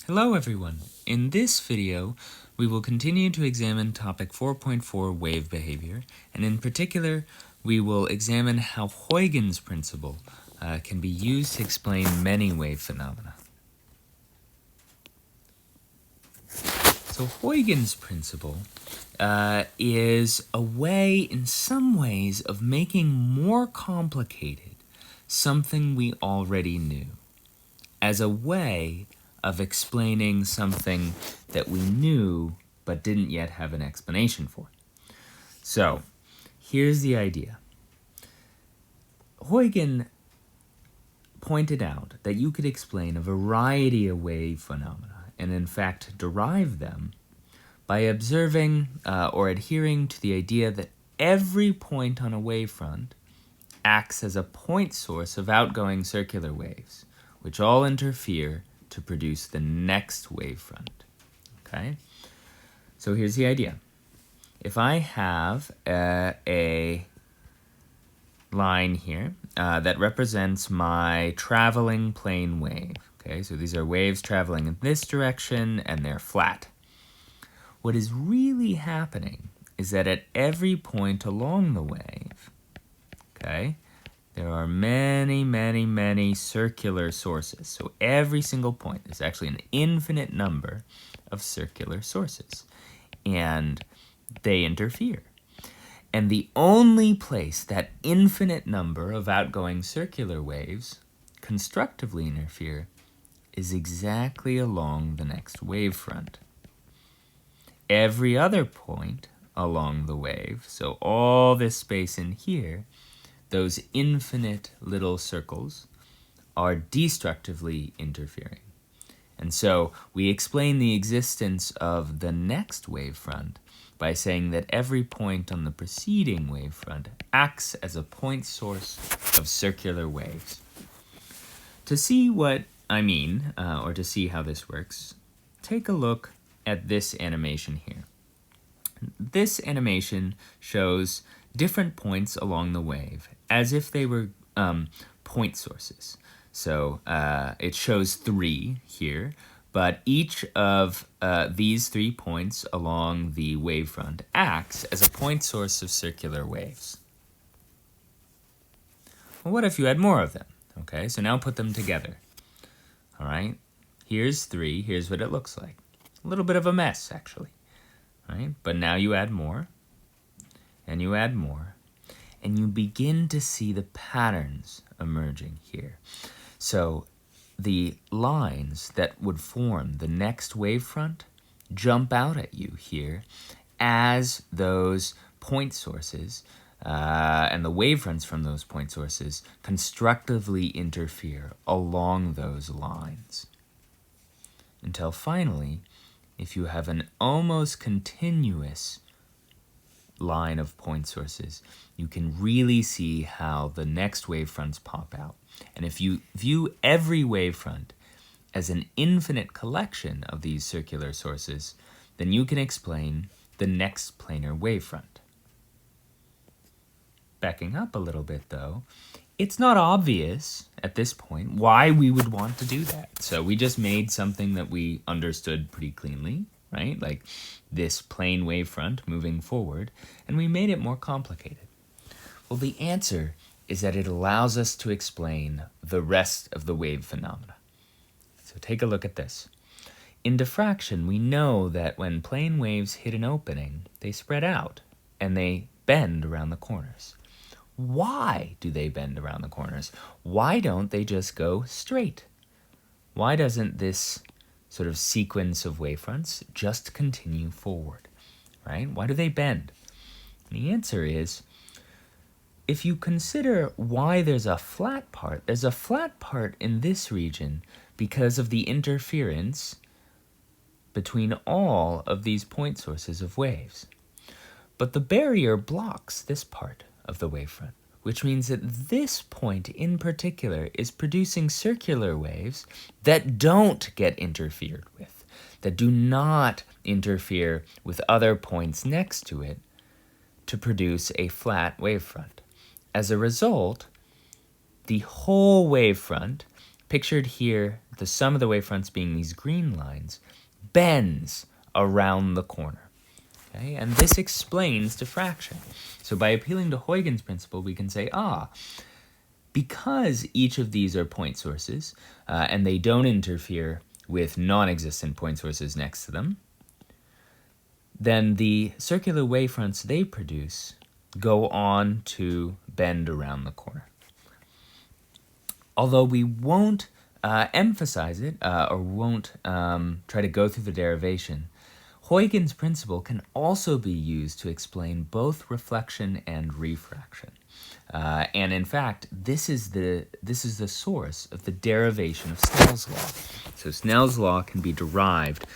Hello everyone! In this video, we will continue to examine topic 4.4 wave behavior, and in particular, we will examine how Huygen's principle can be used to explain many wave phenomena. So Huygen's principle is a way, in some ways, of making more complicated something we already knew, as a way of explaining something that we knew but didn't yet have an explanation for. So, here's the idea. Huygen pointed out that you could explain a variety of wave phenomena, and in fact derive them, by observing or adhering to the idea that every point on a wavefront acts as a point source of outgoing circular waves, which all interfere to produce the next wavefront. Okay? So here's the idea. If I have a line here that represents my traveling plane wave, okay? So these are waves traveling in this direction and they're flat. What is really happening is that at every point along the wave, okay, there are many, many, many circular sources. So every single point is actually an infinite number of circular sources, and they interfere. And the only place that infinite number of outgoing circular waves constructively interfere is exactly along the next wavefront. Every other point along the wave, so all this space in here, those infinite little circles are destructively interfering. And so we explain the existence of the next wavefront by saying that every point on the preceding wavefront acts as a point source of circular waves. To see what I mean, or to see how this works, take a look at this animation here. This animation shows different points along the wave as if they were point sources. So it shows 3 here, but each of these 3 points along the wavefront acts as a point source of circular waves. Well, what if you had more of them? Okay, so now put them together. All right, here's 3, here's what it looks like. A little bit of a mess, actually. Right? But now you add more, and you add more, and you begin to see the patterns emerging here. So the lines that would form the next wavefront jump out at you here as those point sources and the wavefronts from those point sources constructively interfere along those lines. Until finally, if you have an almost continuous line of point sources, you can really see how the next wavefronts pop out. And if you view every wavefront as an infinite collection of these circular sources, then you can explain the next planar wavefront. Backing up a little bit though, it's not obvious at this point why we would want to do that. So we just made something that we understood pretty cleanly, right? Like this plane wavefront moving forward, and we made it more complicated. Well, the answer is that it allows us to explain the rest of the wave phenomena. So take a look at this. In diffraction, we know that when plane waves hit an opening, they spread out and they bend around the corners. Why do they bend around the corners? Why don't they just go straight? Why doesn't this sort of sequence of wavefronts just continue forward, right? Why do they bend? And the answer is, if you consider why there's a flat part in this region because of the interference between all of these point sources of waves. But the barrier blocks this part of the wavefront, which means that this point in particular is producing circular waves that don't get interfered with, that do not interfere with other points next to it to produce a flat wavefront. As a result, the whole wavefront pictured here, the sum of the wavefronts being these green lines, bends around the corner. Okay? And this explains diffraction. So by appealing to Huygens' principle, we can say, because each of these are point sources, and they don't interfere with non-existent point sources next to them, then the circular wavefronts they produce go on to bend around the corner. Although we won't emphasize it or won't try to go through the derivation, Huygens' principle can also be used to explain both reflection and refraction. And in fact, this is the source of the derivation of Snell's law. So Snell's law can be derived